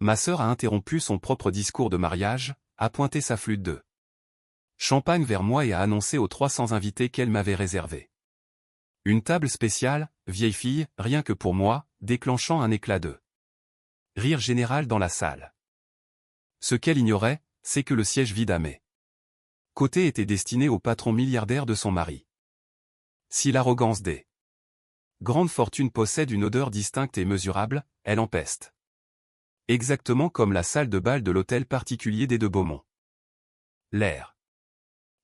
Ma sœur a interrompu son propre discours de mariage, a pointé sa flûte de champagne vers moi et a annoncé aux 300 invités qu'elle m'avait réservé une table spéciale, vieille fille, rien que pour moi, déclenchant un éclat de rire général dans la salle. Ce qu'elle ignorait, c'est que le siège vide à mes côtés était destiné au patron milliardaire de son mari. Si l'arrogance des grandes fortunes possède une odeur distincte et mesurable, elle empeste. Exactement comme la salle de bal de l'hôtel particulier des de Beaumont. L'air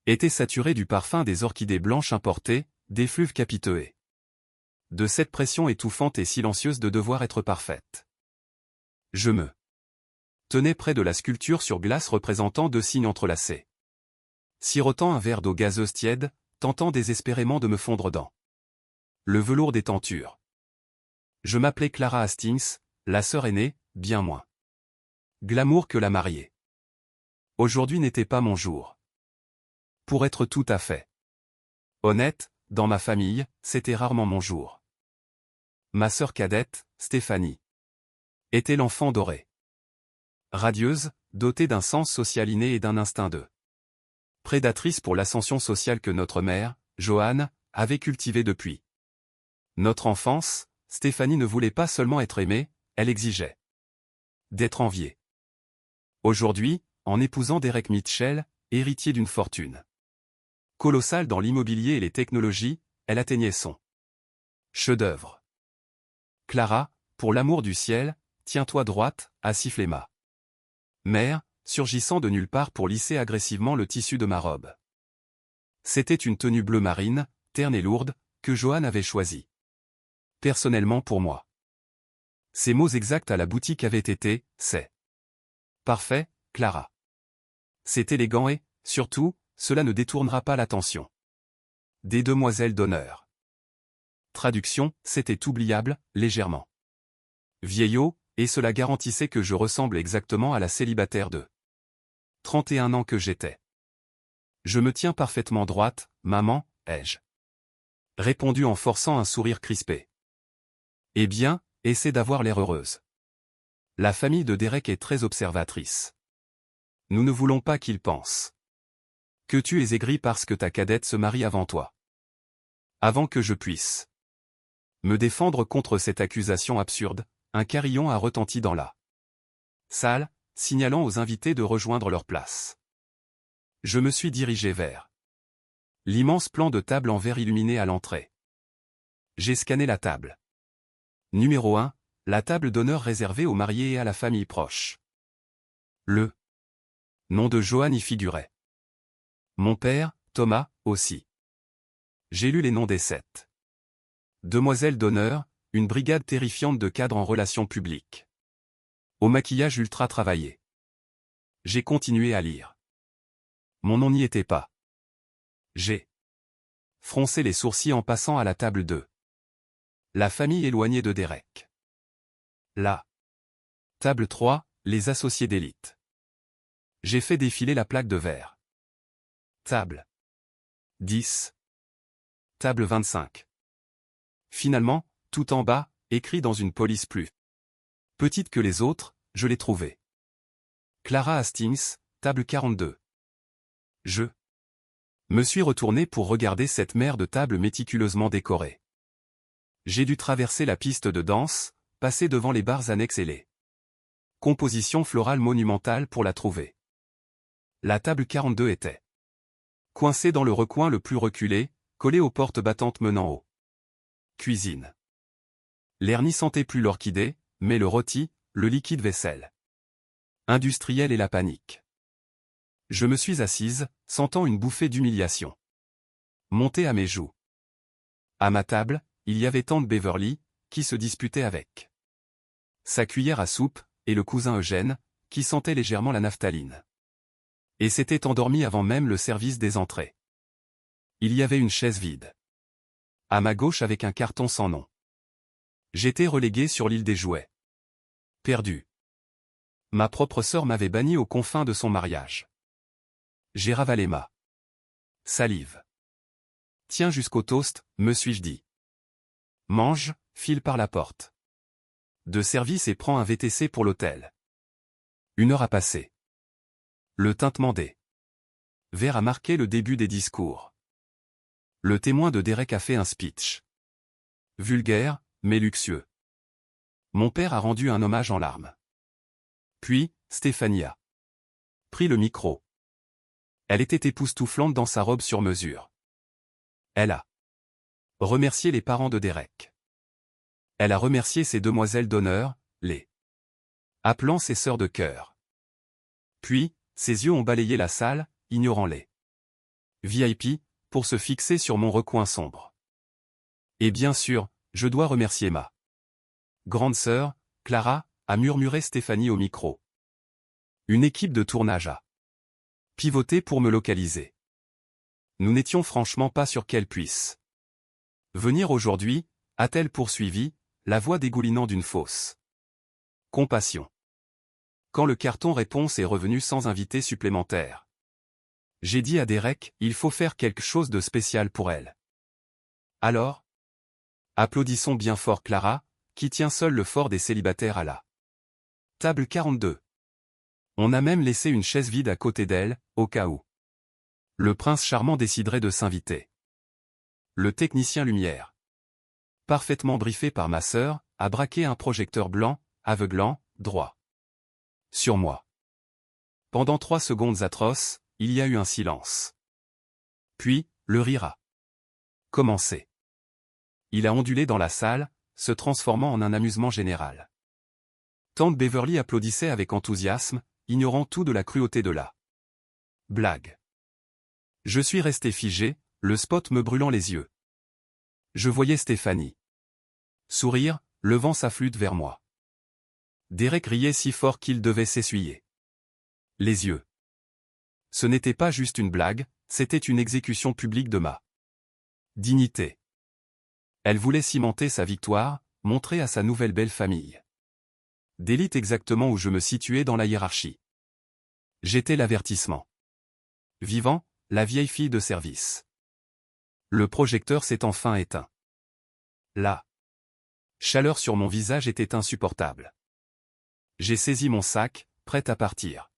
était saturé du parfum des orchidées blanches importées, d'effluves capiteux et de cette pression étouffante et silencieuse de devoir être parfaite. Je me tenais près de la sculpture sur glace représentant deux cygnes entrelacés. Sirotant un verre d'eau gazeuse tiède, tentant désespérément de me fondre dans le velours des tentures. Je m'appelais Clara Hastings, la sœur aînée, bien moins glamour que la mariée. Aujourd'hui n'était pas mon jour. Pour être tout à fait honnête, dans ma famille, c'était rarement mon jour. Ma sœur cadette, Stéphanie, était l'enfant doré. Radieuse, dotée d'un sens social inné et d'un instinct de prédatrice pour l'ascension sociale que notre mère, Joanne, avait cultivé depuis notre enfance. Stéphanie ne voulait pas seulement être aimée, elle exigeait d'être enviée. Aujourd'hui, en épousant Derek Mitchell, héritier d'une fortune colossale dans l'immobilier et les technologies, elle atteignait son chef-d'œuvre. Clara, pour l'amour du ciel, tiens-toi droite, a sifflé ma mère, surgissant de nulle part pour lisser agressivement le tissu de ma robe. C'était une tenue bleu marine, terne et lourde, que Joanne avait choisie personnellement pour moi. Ses mots exacts à la boutique avaient été « c'est parfait, Clara. C'est élégant et, surtout, cela ne détournera pas l'attention des demoiselles d'honneur. » Traduction, c'était oubliable, légèrement vieillot, et cela garantissait que je ressemble exactement à la célibataire de 31 ans que j'étais. Je me tiens parfaitement droite, maman, ai-je répondu en forçant un sourire crispé. Eh bien, essaie d'avoir l'air heureuse. La famille de Derek est très observatrice. Nous ne voulons pas qu'il pense que tu es aigri parce que ta cadette se marie avant toi. Avant que je puisse me défendre contre cette accusation absurde, un carillon a retenti dans la salle, signalant aux invités de rejoindre leur place. Je me suis dirigé vers l'immense plan de table en verre illuminé à l'entrée. J'ai scanné la table. Numéro 1, la table d'honneur réservée aux mariés et à la famille proche. Le nom de Joanne y figurait. Mon père, Thomas, aussi. J'ai lu les noms des 7 demoiselles d'honneur, une brigade terrifiante de cadres en relations publiques. Au maquillage ultra travaillé. J'ai continué à lire. Mon nom n'y était pas. J'ai froncé les sourcils en passant à la table 2. La famille éloignée de Derek. La table 3, les associés d'élite. J'ai fait défiler la plaque de verre. Table 10. Table 25. Finalement, tout en bas, écrit dans une police plus petite que les autres, je l'ai trouvé. Clara Hastings, table 42. Je me suis retourné pour regarder cette mer de table méticuleusement décorée. J'ai dû traverser la piste de danse, passer devant les bars annexes et les compositions florales monumentales pour la trouver. La table 42 était coincée dans le recoin le plus reculé, collée aux portes battantes menant aux cuisines. L'air n'y sentait plus l'orchidée, mais le rôti, le liquide vaisselle industriel et la panique. Je me suis assise, sentant une bouffée d'humiliation monter à mes joues. À ma table, il y avait tante Beverly, qui se disputait avec sa cuillère à soupe, et le cousin Eugène, qui sentait légèrement la naphtaline. Et s'était endormi avant même le service des entrées. Il y avait une chaise vide à ma gauche avec un carton sans nom. J'étais relégué sur l'île des jouets. Perdu. Ma propre sœur m'avait banni aux confins de son mariage. J'ai ravalé ma salive. Tiens jusqu'au toast, me suis-je dit. Mange, file par la porte de service et prends un VTC pour l'hôtel. 1 heure a passé. Le tintement des verres a marqué le début des discours. Le témoin de Derek a fait un speech. Vulgaire, mais luxueux. Mon père a rendu un hommage en larmes. Puis, Stéphanie a pris le micro. Elle était époustouflante dans sa robe sur mesure. Elle a remercié les parents de Derek. Elle a remercié ses demoiselles d'honneur, les appelant ses sœurs de cœur. Puis, ses yeux ont balayé la salle, ignorant les VIP, pour se fixer sur mon recoin sombre. Et bien sûr, je dois remercier ma grande sœur, Clara, a murmuré Stéphanie au micro. Une équipe de tournage a pivoté pour me localiser. Nous n'étions franchement pas sûrs qu'elle puisse venir aujourd'hui, a-t-elle poursuivi, la voix dégoulinant d'une fausse compassion. Quand le carton réponse est revenu sans invité supplémentaire, j'ai dit à Derek, il faut faire quelque chose de spécial pour elle. Alors, applaudissons bien fort Clara, qui tient seule le fort des célibataires à la table 42. On a même laissé une chaise vide à côté d'elle, au cas où le prince charmant déciderait de s'inviter. Le technicien lumière, parfaitement briefé par ma sœur, a braqué un projecteur blanc, aveuglant, droit sur moi. Pendant 3 secondes atroces, il y a eu un silence. Puis, le rire a commencé. Il a ondulé dans la salle, se transformant en un amusement général. Tante Beverly applaudissait avec enthousiasme, ignorant tout de la cruauté de la blague. Je suis resté figé, le spot me brûlant les yeux. Je voyais Stéphanie sourire, levant sa flûte vers moi. Derek riait si fort qu'il devait s'essuyer les yeux. Ce n'était pas juste une blague, c'était une exécution publique de ma dignité. Elle voulait cimenter sa victoire, montrer à sa nouvelle belle famille d'élite exactement où je me situais dans la hiérarchie. J'étais l'avertissement vivant, la vieille fille de service. Le projecteur s'est enfin éteint. La chaleur sur mon visage était insupportable. J'ai saisi mon sac, prêt à partir.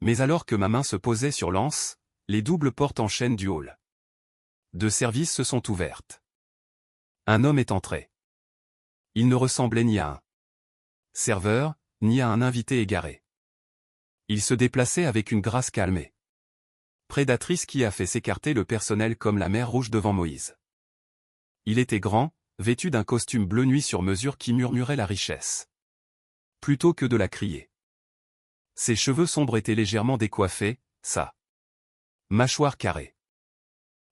Mais alors que ma main se posait sur l'anse, les doubles portes en chaîne du hall de service se sont ouvertes. Un homme est entré. Il ne ressemblait ni à un serveur, ni à un invité égaré. Il se déplaçait avec une grâce calmée prédatrice qui a fait s'écarter le personnel comme la mer Rouge devant Moïse. Il était grand, vêtu d'un costume bleu nuit sur mesure qui murmurait la richesse, plutôt que de la crier. Ses cheveux sombres étaient légèrement décoiffés, sa mâchoire carrée.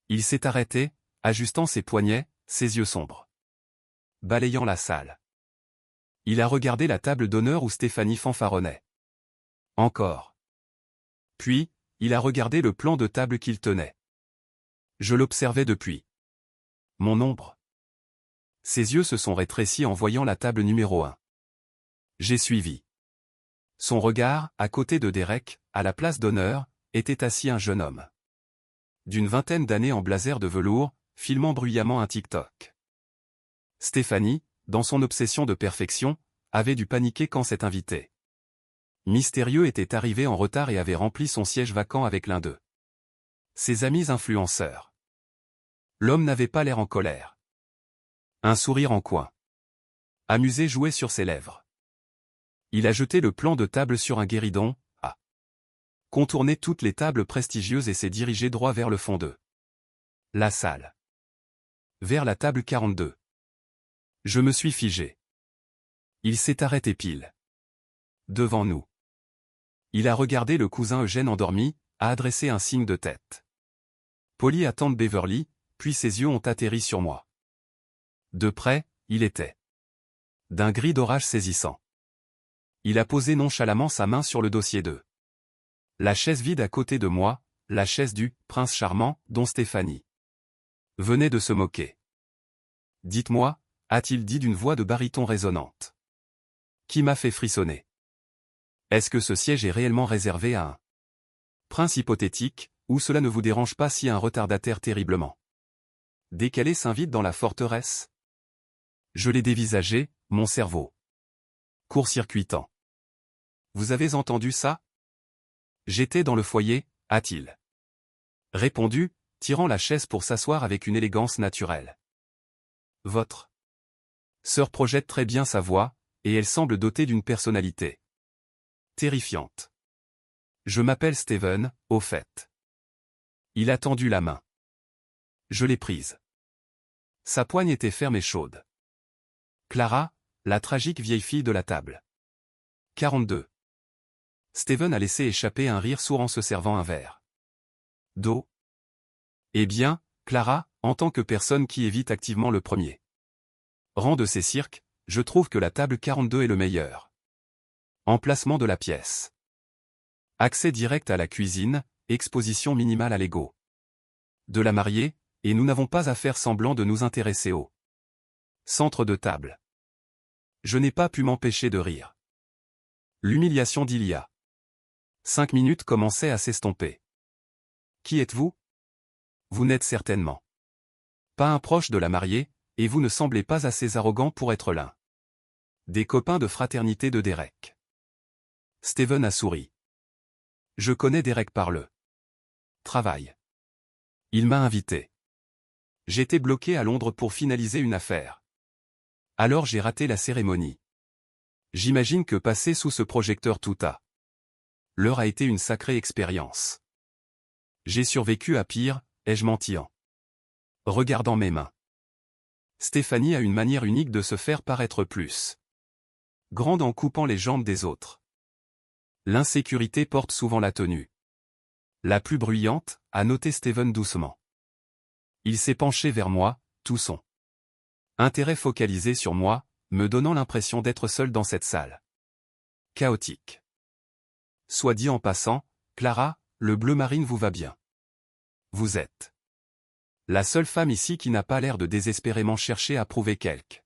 Il s'est arrêté, ajustant ses poignets, ses yeux sombres, balayant la salle. Il a regardé la table d'honneur où Stéphanie fanfaronnait. Encore. Puis, il a regardé le plan de table qu'il tenait. Je l'observais depuis mon ombre. Ses yeux se sont rétrécis en voyant la table numéro 1. J'ai suivi. Son regard, à côté de Derek, à la place d'honneur, était assis un jeune homme d'une vingtaine d'années en blazer de velours, filmant bruyamment un TikTok. Stéphanie, dans son obsession de perfection, avait dû paniquer quand cet invité mystérieux était arrivé en retard et avait rempli son siège vacant avec l'un d'eux. Ses amis influenceurs. L'homme n'avait pas l'air en colère. Un sourire en coin amusé jouait sur ses lèvres. Il a jeté le plan de table sur un guéridon, a contourné toutes les tables prestigieuses et s'est dirigé droit vers le fond de la salle. Vers la table 42. Je me suis figé. Il s'est arrêté pile devant nous. Il a regardé le cousin Eugène endormi, a adressé un signe de tête poli à tante Beverly, puis ses yeux ont atterri sur moi. De près, il était d'un gris d'orage saisissant. Il a posé nonchalamment sa main sur le dossier de la chaise vide à côté de moi, la chaise du prince charmant dont Stéphanie venait de se moquer. Dites-moi, a-t-il dit d'une voix de baryton résonnante, qui m'a fait frissonner. Est-ce que ce siège est réellement réservé à un prince hypothétique, ou cela ne vous dérange pas si un retardataire terriblement décalé s'invite dans la forteresse? Je l'ai dévisagé, mon cerveau court-circuitant. Vous avez entendu ça? J'étais dans le foyer, a-t-il répondu, tirant la chaise pour s'asseoir avec une élégance naturelle. Votre sœur projette très bien sa voix, et elle semble dotée d'une personnalité terrifiante. Je m'appelle Steven, au fait. Il a tendu la main. Je l'ai prise. Sa poigne était ferme et chaude. Clara, la tragique vieille fille de la table. 42. Steven a laissé échapper un rire sourd en se servant un verre d'eau. Eh bien, Clara, en tant que personne qui évite activement le premier rang de ces cirques, je trouve que la table 42 est le meilleur emplacement de la pièce. Accès direct à la cuisine, exposition minimale à l'ego de la mariée, et nous n'avons pas à faire semblant de nous intéresser au centre de table. Je n'ai pas pu m'empêcher de rire. L'humiliation d'il y a 5 minutes commençait à s'estomper. Qui êtes-vous? Vous n'êtes certainement pas un proche de la mariée, et vous ne semblez pas assez arrogant pour être l'un des copains de fraternité de Derek. Steven a souri. Je connais Derek par le travail. Il m'a invité. J'étais bloqué à Londres pour finaliser une affaire. Alors j'ai raté la cérémonie. J'imagine que passer sous ce projecteur tout à l'heure a été une sacrée expérience. J'ai survécu à pire, ai-je menti en regardant mes mains. Stéphanie a une manière unique de se faire paraître plus grande en coupant les jambes des autres. L'insécurité porte souvent la tenue la plus bruyante, a noté Steven doucement. Il s'est penché vers moi, tout son intérêt focalisé sur moi, me donnant l'impression d'être seul dans cette salle chaotique. Soit dit en passant, Clara, le bleu marine vous va bien. Vous êtes la seule femme ici qui n'a pas l'air de désespérément chercher à prouver quelque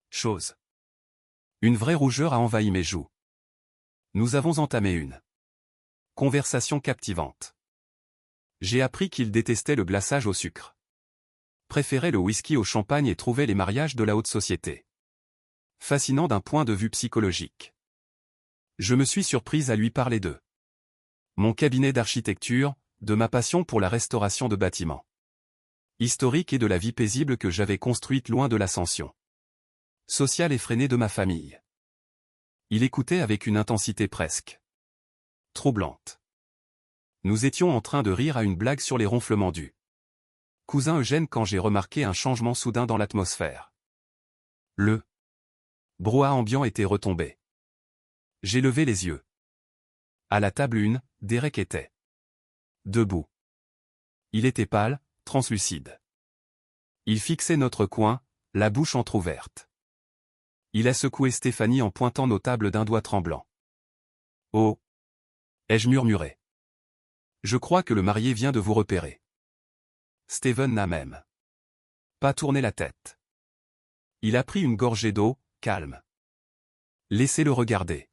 chose. Une vraie rougeur a envahi mes joues. Nous avons entamé une conversation captivante. J'ai appris qu'il détestait le glaçage au sucre, préférait le whisky au champagne et trouvait les mariages de la haute société fascinants d'un point de vue psychologique. Je me suis surprise à lui parler de mon cabinet d'architecture, de ma passion pour la restauration de bâtiments historiques et de la vie paisible que j'avais construite loin de l'ascension sociale effrénée de ma famille. Il écoutait avec une intensité presque troublante. Nous étions en train de rire à une blague sur les ronflements du cousin Eugène quand j'ai remarqué un changement soudain dans l'atmosphère. Le brouhaha ambiant était retombé. J'ai levé les yeux. À la table 1, Derek était debout. Il était pâle, translucide. Il fixait notre coin, la bouche entr'ouverte. Il a secoué Stéphanie en pointant nos tables d'un doigt tremblant. Oh! Ai-je murmuré. Je crois que le marié vient de vous repérer. Steven n'a même pas tourné la tête. Il a pris une gorgée d'eau, calme. Laissez-le regarder.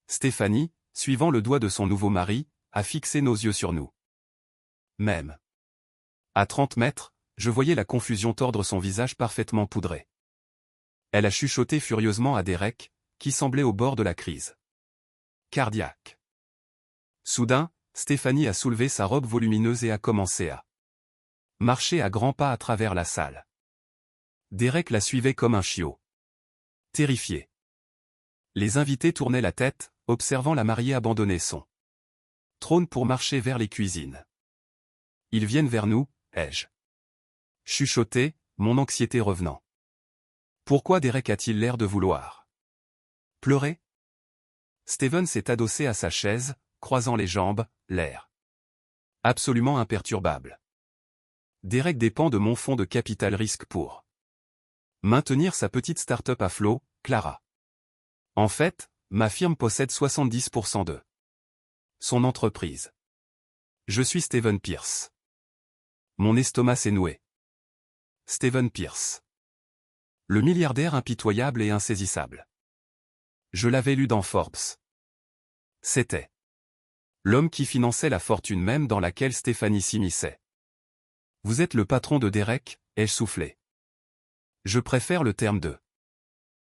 Stéphanie, suivant le doigt de son nouveau mari, a fixé nos yeux sur nous. Même à 30 mètres, je voyais la confusion tordre son visage parfaitement poudré. Elle a chuchoté furieusement à Derek, qui semblait au bord de la crise cardiaque. Soudain, Stéphanie a soulevé sa robe volumineuse et a commencé à marcher à grands pas à travers la salle. Derek la suivait comme un chiot. Terrifié. Les invités tournaient la tête, observant la mariée abandonner son trône pour marcher vers les cuisines. Ils viennent vers nous, ai-je chuchoté, mon anxiété revenant. Pourquoi Derek a-t-il l'air de vouloir pleurer? Steven s'est adossé à sa chaise, croisant les jambes, l'air absolument imperturbable. Derek dépend de mon fonds de capital risque pour maintenir sa petite start-up à flot, Clara. En fait, ma firme possède 70% de son entreprise. Je suis Steven Pierce. Mon estomac s'est noué. Steven Pierce. Le milliardaire impitoyable et insaisissable. Je l'avais lu dans Forbes. C'était l'homme qui finançait la fortune même dans laquelle Stéphanie s'immisçait. Vous êtes le patron de Derek, ai-je soufflé. Je préfère le terme de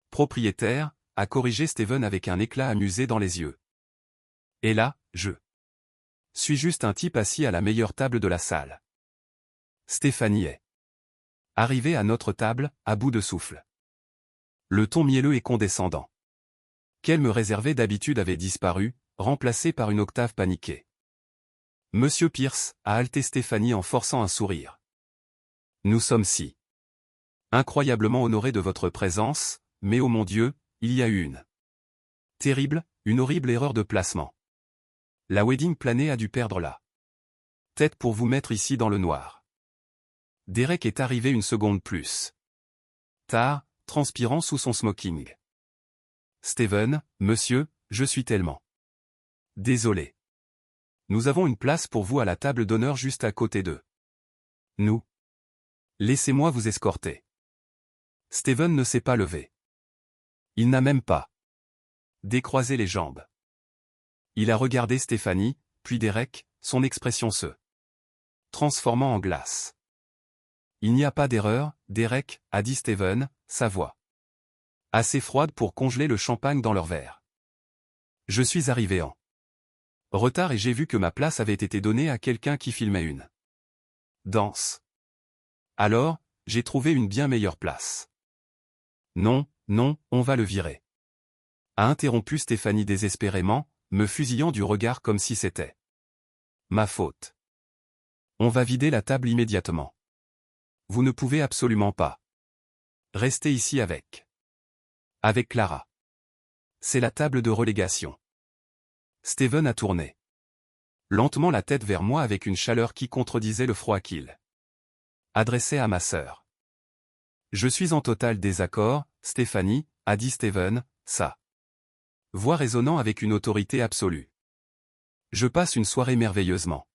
propriétaire, a corrigé Steven avec un éclat amusé dans les yeux. Et là, je suis juste un type assis à la meilleure table de la salle. Stéphanie est arrivée à notre table, à bout de souffle. Le ton mielleux et condescendant qu'elle me réservait d'habitude avait disparu, remplacé par une octave paniquée. Monsieur Pierce, a haleté Stéphanie en forçant un sourire. Nous sommes si incroyablement honorés de votre présence, mais oh mon Dieu, il y a eu une horrible erreur de placement. La wedding planée a dû perdre la tête pour vous mettre ici dans le noir. Derek est arrivé une seconde plus tard, transpirant sous son smoking. Steven, monsieur, je suis tellement désolé. Nous avons une place pour vous à la table d'honneur juste à côté de nous. Laissez-moi vous escorter. Steven ne s'est pas levé. Il n'a même pas décroisé les jambes. Il a regardé Stéphanie, puis Derek, son expression se transformant en glace. Il n'y a pas d'erreur, Derek, a dit Steven, sa voix assez froide pour congeler le champagne dans leur verre. Je suis arrivé en retard et j'ai vu que ma place avait été donnée à quelqu'un qui filmait une danse. Alors, j'ai trouvé une bien meilleure place. Non, non, on va le virer. A interrompu Stéphanie désespérément, me fusillant du regard comme si c'était ma faute. On va vider la table immédiatement. Vous ne pouvez absolument pas rester ici avec Clara. C'est la table de relégation. Steven a tourné lentement la tête vers moi avec une chaleur qui contredisait le froid qu'il adressait à ma sœur. Je suis en total désaccord, Stéphanie, a dit Steven, sa voix résonnant avec une autorité absolue. Je passe une soirée merveilleusement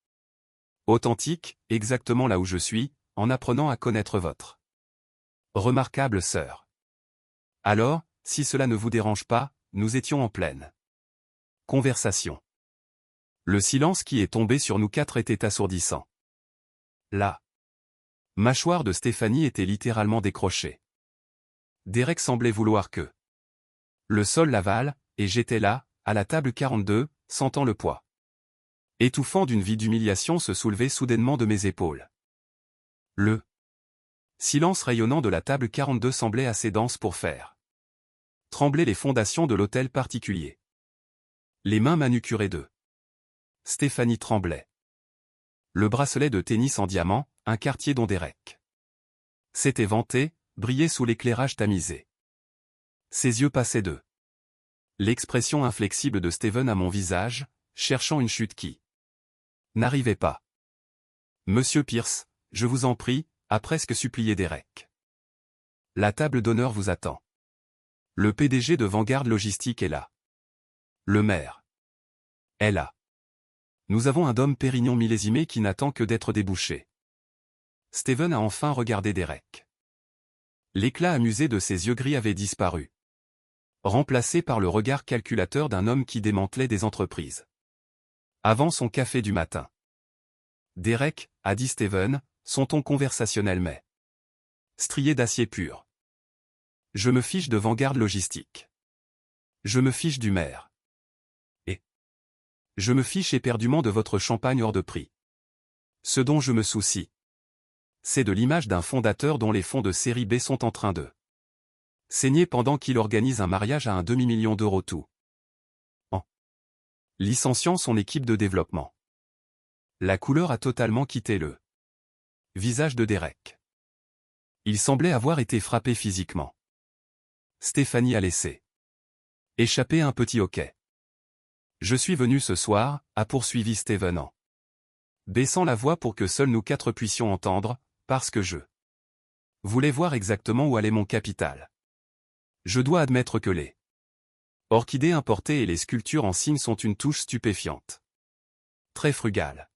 authentique, exactement là où je suis, en apprenant à connaître votre remarquable sœur. Alors, si cela ne vous dérange pas, nous étions en pleine conversation. Le silence qui est tombé sur nous quatre était assourdissant. La mâchoire de Stéphanie était littéralement décrochée. Derek semblait vouloir que le sol l'avale, et j'étais là, à la table 42, sentant le poids étouffant d'une vie d'humiliation se soulever soudainement de mes épaules. Le silence rayonnant de la table 42 semblait assez dense pour faire trembler les fondations de l'hôtel particulier. Les mains manucurées de Stéphanie tremblaient. Le bracelet de tennis en diamant, un quartier dont Derek s'était vanté, brillait sous l'éclairage tamisé. Ses yeux passaient de l'expression inflexible de Steven à mon visage, cherchant une chute qui n'arrivait pas. Monsieur Pierce, je vous en prie, a presque supplié Derek. La table d'honneur vous attend. Le PDG de Vanguard Logistique est là. Le maire est là. Nous avons un Dom Pérignon millésimé qui n'attend que d'être débouché. Steven a enfin regardé Derek. L'éclat amusé de ses yeux gris avait disparu, remplacé par le regard calculateur d'un homme qui démantelait des entreprises. Avant son café du matin. Derek, a dit Steven, son ton conversationnel mais strié d'acier pur. Je me fiche de Vanguard Logistique. Je me fiche du maire. Et je me fiche éperdument de votre champagne hors de prix. Ce dont je me soucie, c'est de l'image d'un fondateur dont les fonds de série B sont en train de saigner pendant qu'il organise un mariage à un demi-million d'euros tout en licenciant son équipe de développement. La couleur a totalement quitté le visage de Derek. Il semblait avoir été frappé physiquement. Stéphanie a laissé échapper un petit hoquet. Je suis venu ce soir, a poursuivi Steven en baissant la voix pour que seuls nous quatre puissions entendre, parce que je voulais voir exactement où allait mon capital. Je dois admettre que les orchidées importées et les sculptures en cygne sont une touche stupéfiante. Très frugale.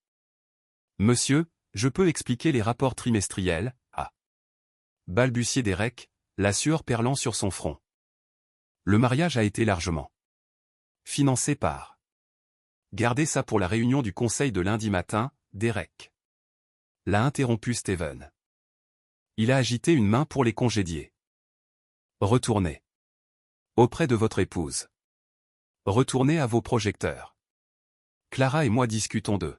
Monsieur, je peux expliquer les rapports trimestriels, a balbutié Derek, la sueur perlant sur son front. Le mariage a été largement financé par. Gardez ça pour la réunion du conseil de lundi matin, Derek. L'a interrompu Steven. Il a agité une main pour les congédier. Retournez Auprès de votre épouse. Retournez à vos projecteurs. Clara et moi discutons de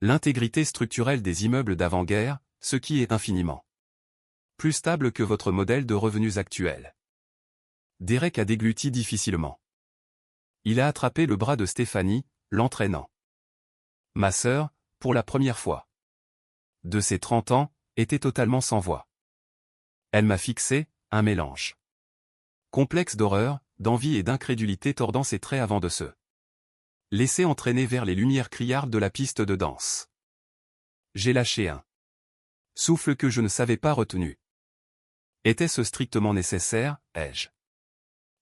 l'intégrité structurelle des immeubles d'avant-guerre, ce qui est infiniment plus stable que votre modèle de revenus actuel. Derek a dégluti difficilement. Il a attrapé le bras de Stéphanie, l'entraînant. Ma sœur, pour la première fois de ses 30 ans, était totalement sans voix. Elle m'a fixé, un mélange complexe d'horreur, d'envie et d'incrédulité tordant ses traits avant de se laisser entraîner vers les lumières criardes de la piste de danse. J'ai lâché un souffle que je ne savais pas retenu. Était-ce strictement nécessaire, ai-je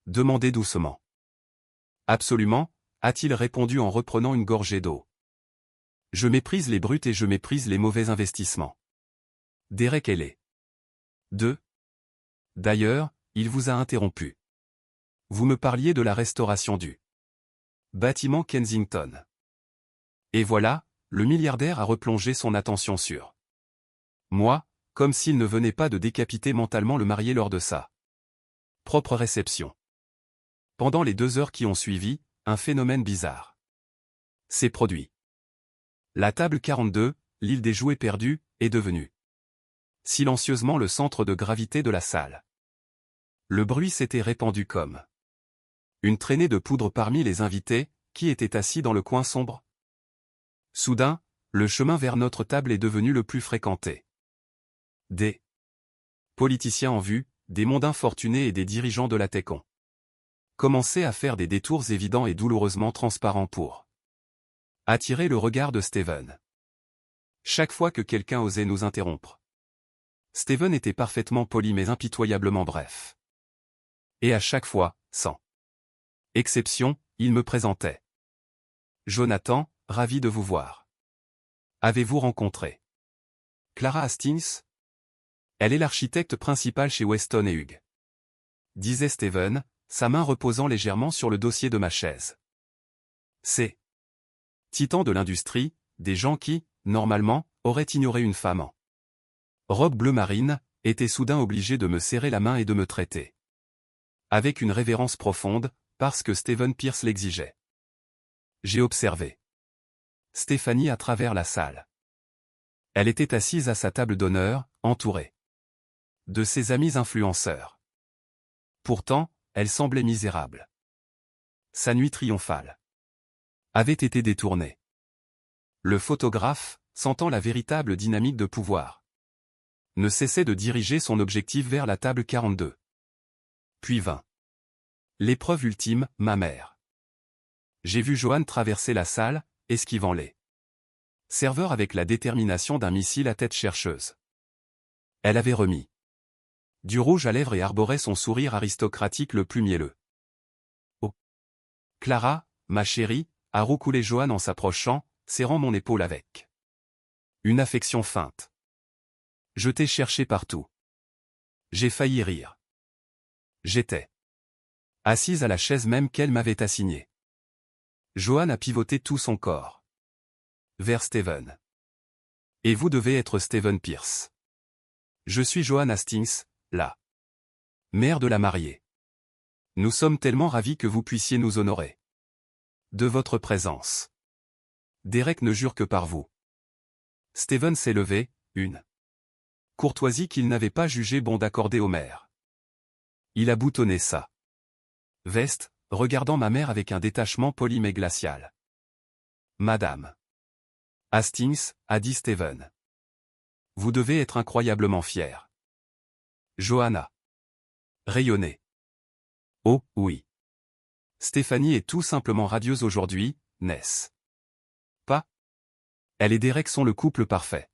demandé doucement. Absolument, a-t-il répondu en reprenant une gorgée d'eau. Je méprise les brutes et je méprise les mauvais investissements. Derek et les deux. D'ailleurs, il vous a interrompu. Vous me parliez de la restauration du bâtiment Kensington. Et voilà, le milliardaire a replongé son attention sur moi, comme s'il ne venait pas de décapiter mentalement le marié lors de sa propre réception. Pendant les 2 heures qui ont suivi, un phénomène bizarre s'est produit. La table 42, l'île des jouets perdus, est devenue silencieusement le centre de gravité de la salle. Le bruit s'était répandu comme une traînée de poudre parmi les invités, qui étaient assis dans le coin sombre. Soudain, le chemin vers notre table est devenu le plus fréquenté. Des politiciens en vue, des mondains fortunés et des dirigeants de la tech ont commencé à faire des détours évidents et douloureusement transparents pour attirer le regard de Steven. Chaque fois que quelqu'un osait nous interrompre, Steven était parfaitement poli mais impitoyablement bref. Et à chaque fois, sans exception, il me présentait. Jonathan, ravi de vous voir. Avez-vous rencontré Clara Hastings? Elle est l'architecte principale chez Weston et Hughes, disait Steven, sa main reposant légèrement sur le dossier de ma chaise. C'est titan de l'industrie, des gens qui, normalement, auraient ignoré une femme en robe bleu marine, étaient soudain obligés de me serrer la main et de me traiter avec une révérence profonde, parce que Stephen Pierce l'exigeait. J'ai observé Stéphanie à travers la salle. Elle était assise à sa table d'honneur, entourée de ses amis influenceurs. Pourtant, elle semblait misérable. Sa nuit triomphale avait été détournée. Le photographe, sentant la véritable dynamique de pouvoir, ne cessait de diriger son objectif vers la table 42. Puis vint l'épreuve ultime, ma mère. J'ai vu Joanne traverser la salle, esquivant les serveurs avec la détermination d'un missile à tête chercheuse. Elle avait remis du rouge à lèvres et arborait son sourire aristocratique le plus mielleux. Oh Clara, ma chérie, a roucoulé Joanne en s'approchant, serrant mon épaule avec une affection feinte. Je t'ai cherché partout. J'ai failli rire. J'étais assise à la chaise même qu'elle m'avait assignée. Joanne a pivoté tout son corps vers Steven. Et vous devez être Stephen Pierce. Je suis Joanne Hastings, la mère de la mariée. Nous sommes tellement ravis que vous puissiez nous honorer de votre présence. Derek ne jure que par vous. Steven s'est levé, une courtoisie qu'il n'avait pas jugé bon d'accorder au maire. Il a boutonné sa veste, regardant ma mère avec un détachement poli mais glacial. Madame Hastings, a dit Steven. Vous devez être incroyablement fière. Johanna rayonnait. Oh, oui. Stéphanie est tout simplement radieuse aujourd'hui, n'est-ce pas? Elle et Derek sont le couple parfait.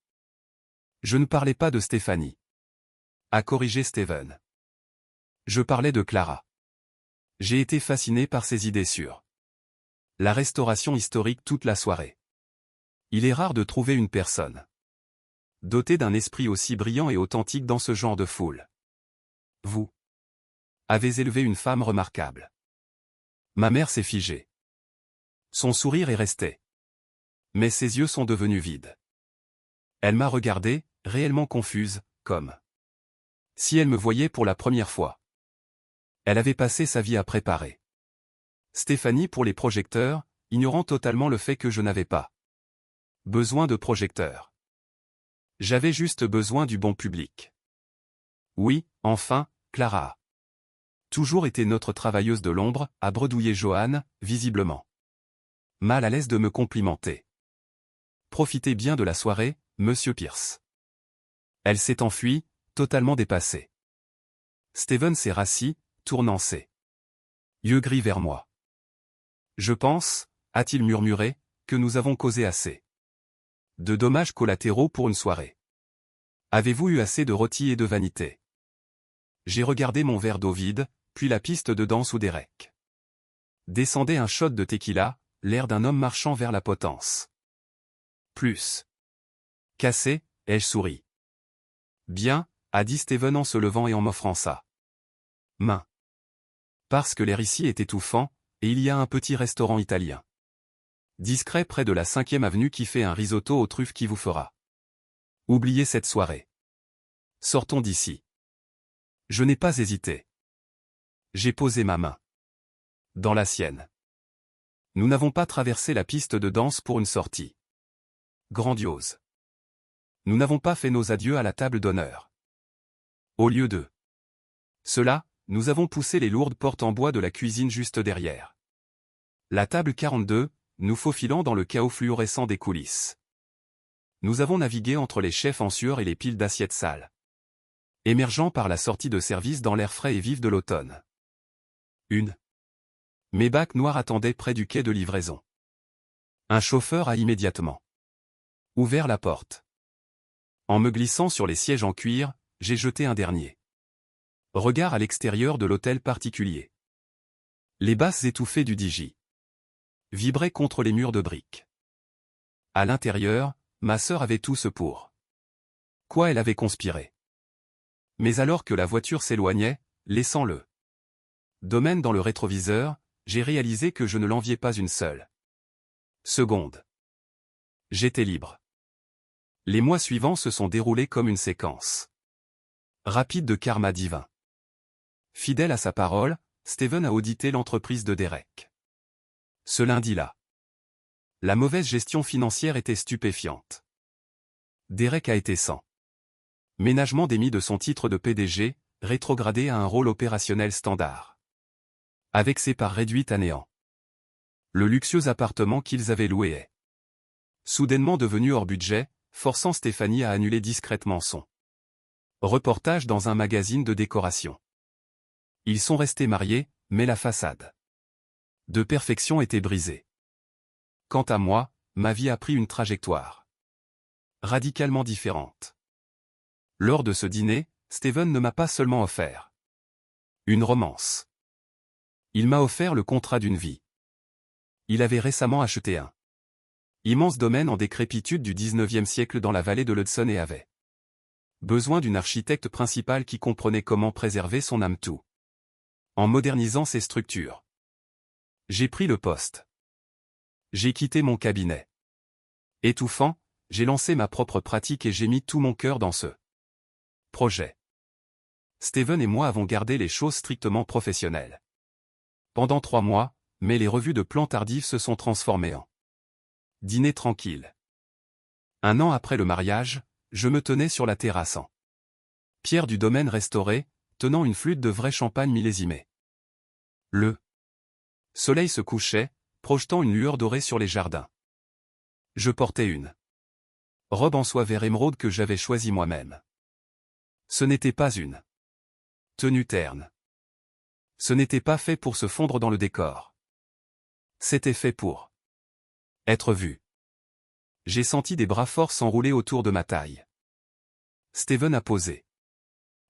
Je ne parlais pas de Stéphanie, a corrigé Steven. Je parlais de Clara. J'ai été fasciné par ses idées sur la restauration historique toute la soirée. Il est rare de trouver une personne dotée d'un esprit aussi brillant et authentique dans ce genre de foule. Vous avez élevé une femme remarquable. Ma mère s'est figée. Son sourire est resté. Mais ses yeux sont devenus vides. Elle m'a regardé, réellement confuse, comme si elle me voyait pour la première fois. Elle avait passé sa vie à préparer. Stéphanie pour les projecteurs, ignorant totalement le fait que je n'avais pas besoin de projecteurs. J'avais juste besoin du bon public. Oui, enfin, Clara a toujours été notre travailleuse de l'ombre, a bredouillé Joanne, visiblement mal à l'aise de me complimenter. Profitez bien de la soirée, monsieur Pierce. Elle s'est enfuie, totalement dépassée. Steven s'est rassis, tournant ses yeux gris vers moi. Je pense, a-t-il murmuré, que nous avons causé assez de dommages collatéraux pour une soirée. Avez-vous eu assez de rôti et de vanité? J'ai regardé mon verre d'eau vide, puis la piste de danse où Derek descendait un shot de tequila, l'air d'un homme marchant vers la potence. Plus cassé, ai-je souri. Bien, a dit Steven en se levant et en m'offrant sa main. Parce que l'air ici est étouffant, et il y a un petit restaurant italien discret près de la 5e avenue qui fait un risotto aux truffes qui vous fera oublier cette soirée. Sortons d'ici. Je n'ai pas hésité. J'ai posé ma main dans la sienne. Nous n'avons pas traversé la piste de danse pour une sortie grandiose. Nous n'avons pas fait nos adieux à la table d'honneur. Au lieu de cela, nous avons poussé les lourdes portes en bois de la cuisine juste derrière la table 42, nous faufilant dans le chaos fluorescent des coulisses. Nous avons navigué entre les chefs en sueur et les piles d'assiettes sales, émergeant par la sortie de service dans l'air frais et vif de l'automne. Mes bacs noirs attendaient près du quai de livraison. Un chauffeur a immédiatement ouvert la porte. En me glissant sur les sièges en cuir, j'ai jeté un dernier regard à l'extérieur de l'hôtel particulier. Les basses étouffées du Digi vibraient contre les murs de briques. À l'intérieur, ma sœur avait tout ce pour quoi elle avait conspiré. Mais alors que la voiture s'éloignait, laissant le domaine dans le rétroviseur, j'ai réalisé que je ne l'enviais pas une seule seconde. J'étais libre. Les mois suivants se sont déroulés comme une séquence rapide de karma divin. Fidèle à sa parole, Steven a audité l'entreprise de Derek. Ce lundi-là, la mauvaise gestion financière était stupéfiante. Derek a été sans ménagement démis de son titre de PDG, rétrogradé à un rôle opérationnel standard. Avec ses parts réduites à néant. Le luxueux appartement qu'ils avaient loué est soudainement devenu hors budget, forçant Stéphanie à annuler discrètement son reportage dans un magazine de décoration. Ils sont restés mariés, mais la façade de perfection était brisée. Quant à moi, ma vie a pris une trajectoire radicalement différente. Lors de ce dîner, Steven ne m'a pas seulement offert une romance. Il m'a offert le contrat d'une vie. Il avait récemment acheté un immense domaine en décrépitude du 19e siècle dans la vallée de l'Hudson et avait besoin d'une architecte principale qui comprenait comment préserver son âme tout en modernisant ses structures. J'ai pris le poste. J'ai quitté mon cabinet. Étouffant, j'ai lancé ma propre pratique et j'ai mis tout mon cœur dans ce projet. Steven et moi avons gardé les choses strictement professionnelles pendant 3 mois, mais les revues de plans tardives se sont transformées en dîner tranquille. 1 an après le mariage, je me tenais sur la terrasse en pierre du domaine restauré, tenant une flûte de vrai champagne millésimé. Le soleil se couchait, projetant une lueur dorée sur les jardins. Je portais une robe en soie vert émeraude que j'avais choisie moi-même. Ce n'était pas une tenue terne. Ce n'était pas fait pour se fondre dans le décor. C'était fait pour être vu. J'ai senti des bras forts s'enrouler autour de ma taille. Steven a posé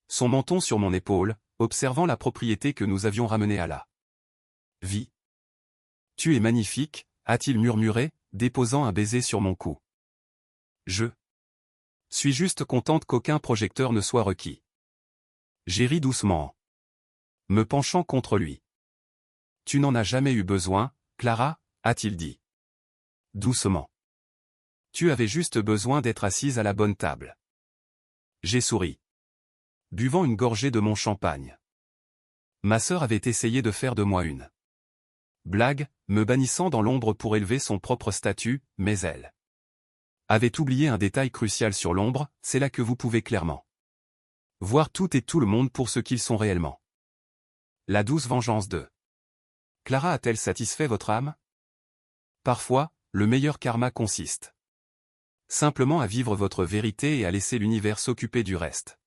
son menton sur mon épaule, observant la propriété que nous avions ramenée à la vie. Tu es magnifique, a-t-il murmuré, déposant un baiser sur mon cou. Je suis juste contente qu'aucun projecteur ne soit requis. J'ai ri doucement, me penchant contre lui. Tu n'en as jamais eu besoin, Clara, a-t-il dit. Doucement. Tu avais juste besoin d'être assise à la bonne table. J'ai souri, buvant une gorgée de mon champagne. Ma sœur avait essayé de faire de moi une blague, me bannissant dans l'ombre pour élever son propre statut, mais elle avait oublié un détail crucial sur l'ombre, c'est là que vous pouvez clairement voir tout et tout le monde pour ce qu'ils sont réellement. La douce vengeance de Clara a-t-elle satisfait votre âme? Parfois, le meilleur karma consiste simplement à vivre votre vérité et à laisser l'univers s'occuper du reste.